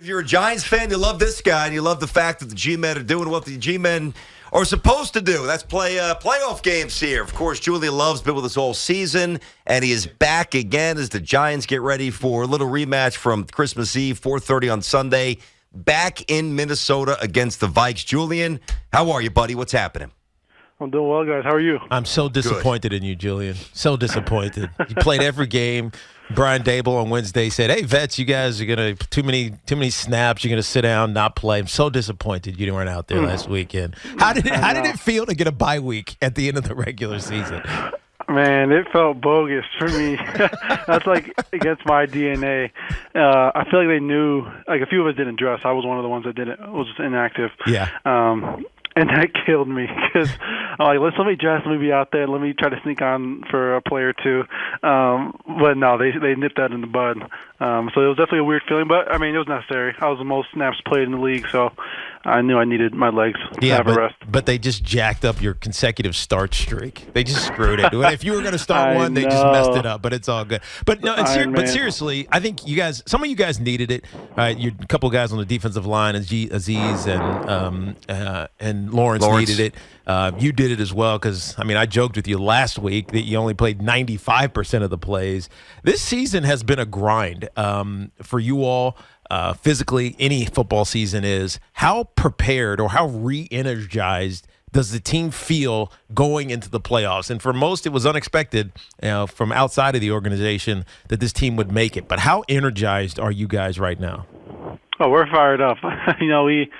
you're a Giants fan, you love this guy, and you love the fact that the G-Men are doing what the G-Men are supposed to do. That's play playoff games here. Of course, Julian Love's been with us all season, and he is back again as the Giants get ready for a little rematch from Christmas Eve, 4:30 on Sunday, back in Minnesota against the Vikes. Julian, how are you, buddy? What's happening? I'm doing well, guys. How are you? I'm so disappointed in you, Julian. So disappointed. You played every game. Brian Dable on Wednesday said, "Hey, vets, you guys are gonna too many snaps. You're gonna sit down, not play." I'm so disappointed you weren't out there last weekend. How did it feel to get a bye week at the end of the regular season? Man, it felt bogus for me. That's like against my DNA. I feel like they knew. Like a few of us didn't dress. I was one of the ones that didn't. Was inactive. Yeah. And that killed me because I'm like, let me dress, let me be out there, let me try to sneak on for a play or two. But no, they nipped that in the bud. So it was definitely a weird feeling, but I mean, it was necessary. I was the most snaps played in the league, so I knew I needed my legs to have a rest. But they just jacked up your consecutive start streak. They just screwed it. If you were going to start one, they just messed it up. But it's all good. But no, but seriously, I think some of you guys needed it. You a couple of guys on the defensive line, Aziz and Lawrence needed it. You did it as well because, I mean, I joked with you last week that you only played 95% of the plays. This season has been a grind for you all. Physically, any football season is. How prepared or how re-energized does the team feel going into the playoffs? And for most, it was unexpected from outside of the organization that this team would make it. But how energized are you guys right now? Oh, we're fired up. We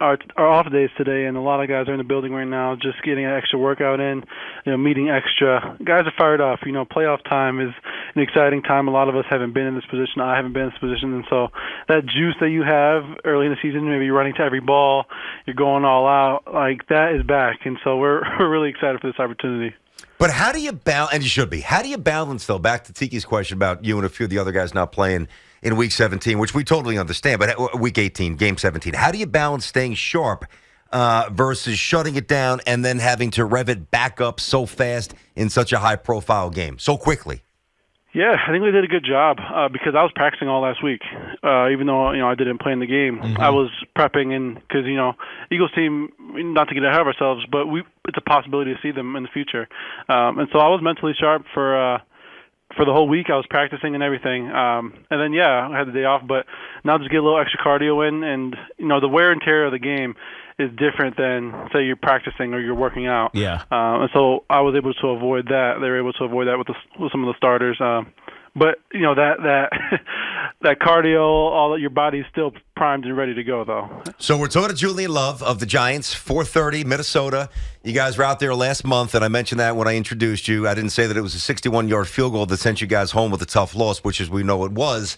our off days today, and a lot of guys are in the building right now, just getting an extra workout in, meeting extra. Guys are fired up. Playoff time is an exciting time. A lot of us haven't been in this position. I haven't been in this position, and so that juice that you have early in the season, maybe you're running to every ball, you're going all out, like that is back, and so we're really excited for this opportunity. But how do you balance, and you should be, how do you balance, though, back to Tiki's question about you and a few of the other guys not playing in Week 17, which we totally understand, but Week 18, Game 17, how do you balance staying sharp versus shutting it down and then having to rev it back up so fast in such a high-profile game, so quickly? Yeah, I think we did a good job because I was practicing all last week. Even though I didn't play in the game, I was prepping, and because Eagles team, not to get ahead of ourselves, but it's a possibility to see them in the future, and so I was mentally sharp for the whole week. I was practicing and everything, and then I had the day off, but now just get a little extra cardio in, and the wear and tear of the game is different than, say, you're practicing or you're working out. Yeah. And so I was able to avoid that. They were able to avoid that with some of the starters. But that cardio, all that, your body's still primed and ready to go, though. So we're talking to Julian Love of the Giants, 4:30, Minnesota. You guys were out there last month, and I mentioned that when I introduced you. I didn't say that it was a 61-yard field goal that sent you guys home with a tough loss, which, as we know, it was.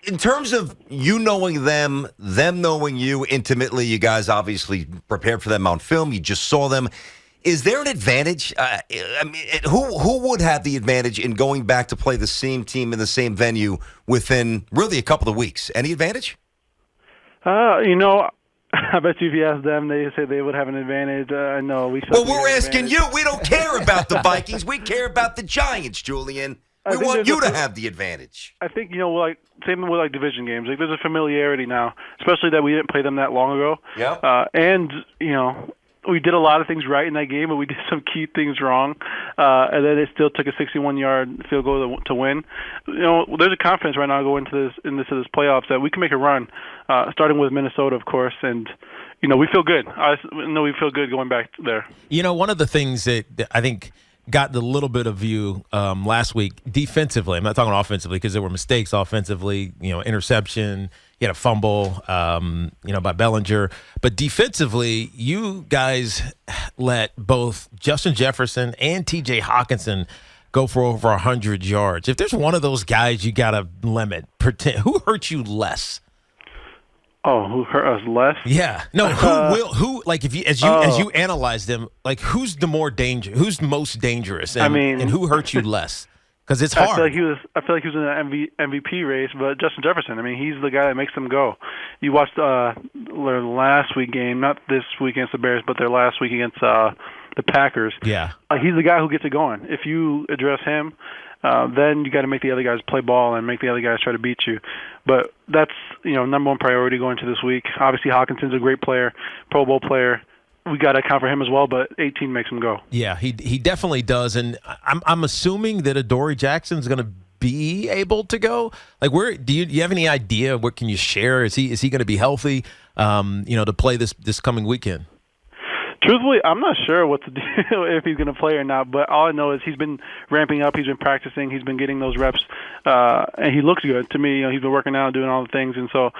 In terms of you knowing them knowing you intimately, you guys obviously prepared for them on film. You just saw them. Is there an advantage? Who would have the advantage in going back to play the same team in the same venue within really a couple of weeks? Any advantage? I bet you if you ask them, they say they would have an advantage. I know. Well, we're asking you. We don't care about the Vikings. We care about the Giants, Julian. We want you to have the advantage. I think, same with division games. Like, there's a familiarity now, especially that we didn't play them that long ago. Yeah. And we did a lot of things right in that game, but we did some key things wrong. And then it still took a 61-yard field goal to win. There's a confidence right now going into this playoffs that we can make a run, starting with Minnesota, of course, and we feel good. I know we feel good going back there. One of the things that I think got the little bit of view last week defensively. I'm not talking offensively because there were mistakes offensively, interception, you had a fumble, by Bellinger. But defensively, you guys let both Justin Jefferson and T.J. Hawkinson go for over 100 yards. If there's one of those guys you got to limit, who hurt you less? Oh, who hurt us less? Yeah. No, who if you as you analyze them, like who's who's most dangerous and who hurt you less? Because it's hard. I feel like he was in an MVP race, but Justin Jefferson, he's the guy that makes them go. You watched their last week game, not this week against the Bears, but their last week against the Packers. Yeah. He's the guy who gets it going. If you address him, then you got to make the other guys play ball and make the other guys try to beat you. But that's number one priority going into this week. Obviously, Hawkinson's a great player, Pro Bowl player. We got to account for him as well, but 18 makes him go. Yeah, he definitely does, and I'm assuming that Adoree Jackson's going to be able to go. Like, where do you have any idea? What can you share? Is he going to be healthy? To play this coming weekend? Truthfully, I'm not sure what to do if he's going to play or not, but all I know is he's been ramping up, he's been practicing, he's been getting those reps, and he looks good to me. He's been working out, doing all the things, and so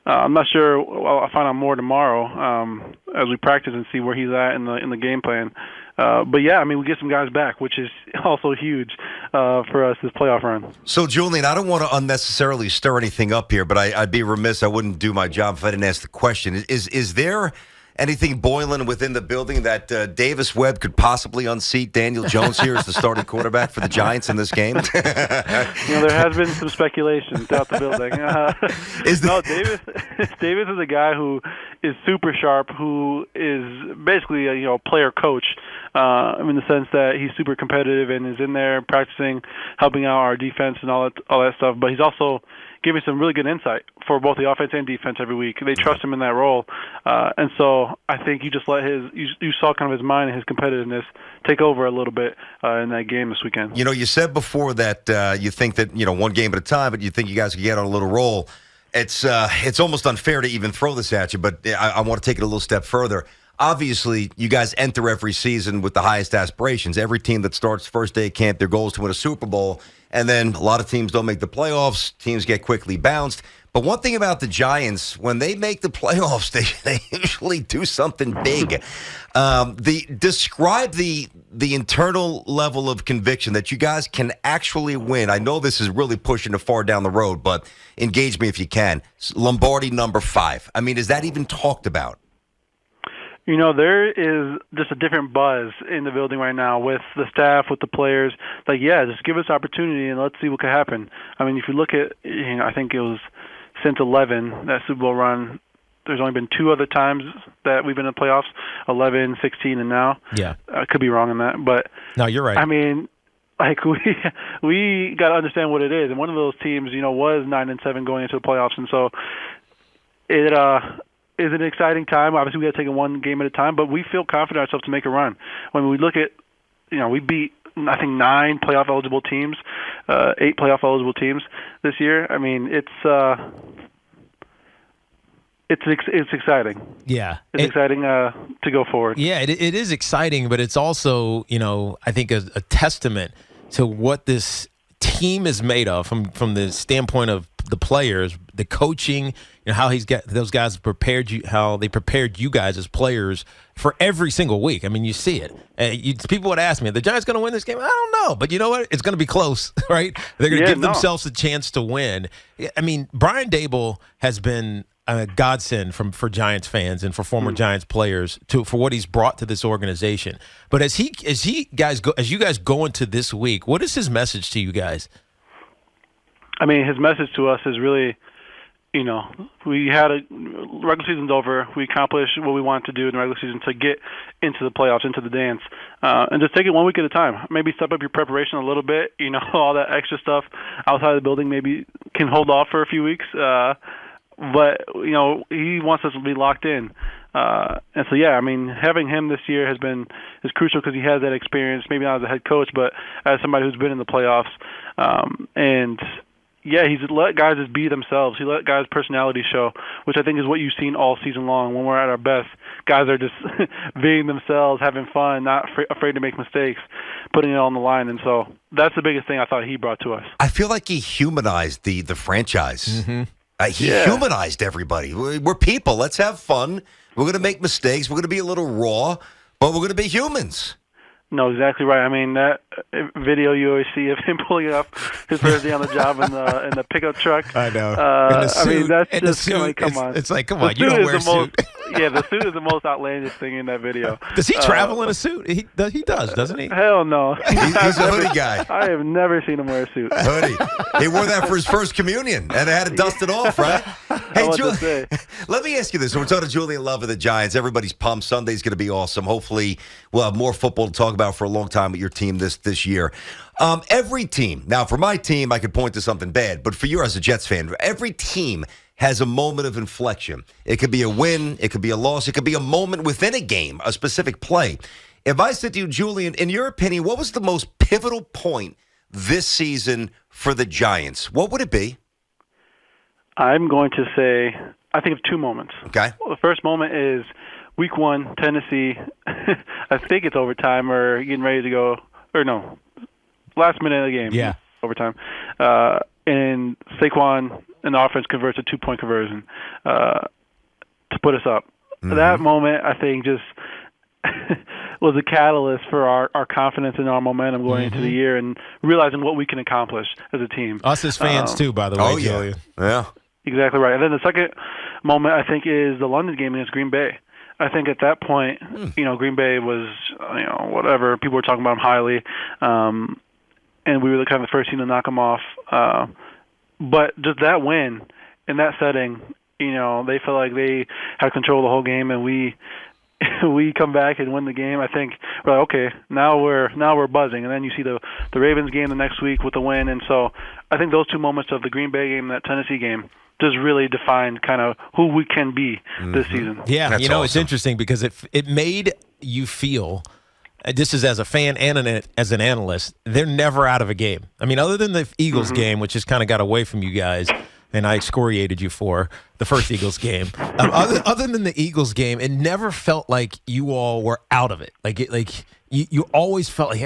I'm not sure. I'll find out more tomorrow as we practice and see where he's at in the game plan. But yeah, I mean, we get some guys back, which is also huge for us this playoff run. So, Julian, I don't want to unnecessarily stir anything up here, but I'd be remiss. I wouldn't do my job if I didn't ask the question. Is there anything boiling within the building that Davis Webb could possibly unseat Daniel Jones here as the starting quarterback for the Giants in this game? There has been some speculation throughout the building. Davis is a guy who is super sharp, who is basically a player coach in the sense that he's super competitive and is in there practicing, helping out our defense and all that stuff. But he's also giving some really good insight for both the offense and defense every week. They trust him in that role. And so I think you just let you saw kind of his mind and his competitiveness take over a little bit in that game this weekend. You said before that you think that, one game at a time, but you think you guys could get on a little roll. It's almost unfair to even throw this at you, but I want to take it a little step further. Obviously, you guys enter every season with the highest aspirations. Every team that starts first day of camp, their goal is to win a Super Bowl. And then a lot of teams don't make the playoffs. Teams get quickly bounced. But one thing about the Giants, when they make the playoffs, they usually do something big. Describe the internal level of conviction that you guys can actually win. I know this is really pushing it far down the road, but engage me if you can. Lombardi number 5. I mean, is that even talked about? There is just a different buzz in the building right now with the staff, with the players. Like, yeah, just give us opportunity and let's see what could happen. I mean, if you look at, I think it was since 11, that Super Bowl run, there's only been 2 other times that we've been in the playoffs, 11, 16, and now. Yeah. I could be wrong on that. But no, you're right. I mean, like, we got to understand what it is. And one of those teams, was 9-7 going into the playoffs. And so it is an exciting time. Obviously, we got to take it one game at a time, but we feel confident ourselves to make a run. When we look at, we beat, I think, 9 playoff-eligible teams, 8 playoff-eligible teams this year. I mean, it's exciting. Yeah. It's exciting to go forward. Yeah, it is exciting, but it's also, I think a testament to what this team is made of from the standpoint of the players, the coaching, how he's got those guys prepared you, how they prepared you guys as players for every single week. I mean, you see it. People would ask me, "The Giants going to win this game?" I don't know, but you know what? It's going to be close, right? They're going to give themselves a chance to win. I mean, Brian Daboll has been a godsend for Giants fans and for former Giants players for what he's brought to this organization. But as you guys go into this week, what is his message to you guys? I mean, his message to us is really, we had regular season's over. We accomplished what we wanted to do in the regular season to get into the playoffs, into the dance, and just take it one week at a time. Maybe step up your preparation a little bit. All that extra stuff outside of the building maybe can hold off for a few weeks. But, he wants us to be locked in. And so, yeah, I mean, having him this year is crucial because he has that experience, maybe not as a head coach, but as somebody who's been in the playoffs. And, yeah, he's let guys just be themselves. He let guys' personality show, which I think is what you've seen all season long. When we're at our best, guys are just being themselves, having fun, not afraid to make mistakes, putting it on the line. And so that's the biggest thing I thought he brought to us. I feel like he humanized the franchise. Mm-hmm. He humanized everybody. We're people. Let's have fun. We're going to make mistakes. We're going to be a little raw, but we're going to be humans. No, exactly right. I mean, that video you always see of him pulling up his first day on the job in the pickup truck. I know. I mean, that's just come on. It's like, come on, you don't wear a suit. Yeah, the suit is the most outlandish thing in that video. Does he travel in a suit? He does, doesn't he? Hell no. He's a hoodie guy. I have never seen him wear a suit. Hoodie. He wore that for his first communion, and they had to dust it off, right? Hey, what to say. Let me ask you this. We're talking to Julian Love of the Giants. Everybody's pumped. Sunday's going to be awesome. Hopefully, we'll have more football to talk about for a long time with your team this year. Every team, now for my team, I could point to something bad, but for you as a Jets fan, every team has a moment of inflection. It could be a win. It could be a loss. It could be a moment within a game, a specific play. If I said to you, Julian, in your opinion, what was the most pivotal point this season for the Giants? What would it be? I'm going to say, I think of two moments. Okay. Well, the first moment is Week 1, Tennessee. I think it's overtime or getting ready to go, or no, last minute of the game. Yeah. Overtime. And Saquon and the offense converts a 2-point conversion to put us up. Mm-hmm. That moment, I think, just was a catalyst for our confidence and our momentum going into the year and realizing what we can accomplish as a team. Us as fans, too, by the way, Julian. Yeah. Exactly right. And then the second moment, I think, is the London game against Green Bay. I think at that point, Green Bay was, whatever. People were talking about them highly. And we were the kind of the first team to knock them off. But just that win in that setting, they felt like they had control of the whole game, and we come back and win the game. I think we're like, okay, now we're buzzing. And then you see the Ravens game the next week with the win. And so I think those two moments of the Green Bay game and that Tennessee game just really defined kind of who we can be this season. Yeah, That's It's awesome. interesting because it made you feel, this is as a fan and as an analyst, they're never out of a game. I mean, other than the Eagles game, which just kind of got away from you guys, and I excoriated you for the first Eagles game. Other than the Eagles game, it never felt like you all were out of it. You always felt like,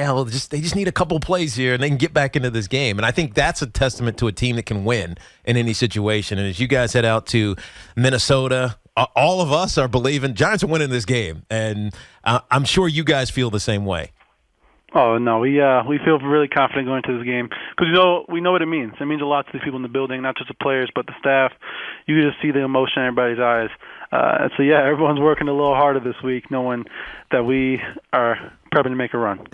they just need a couple plays here and they can get back into this game. And I think that's a testament to a team that can win in any situation. And as you guys head out to Minnesota, all of us are believing Giants are winning this game. And I'm sure you guys feel the same way. Oh no, we feel really confident going into this game because we know what it means. It means a lot to the people in the building, not just the players, but the staff. You just see the emotion in everybody's eyes. So everyone's working a little harder this week, knowing that we are prepping to make a run.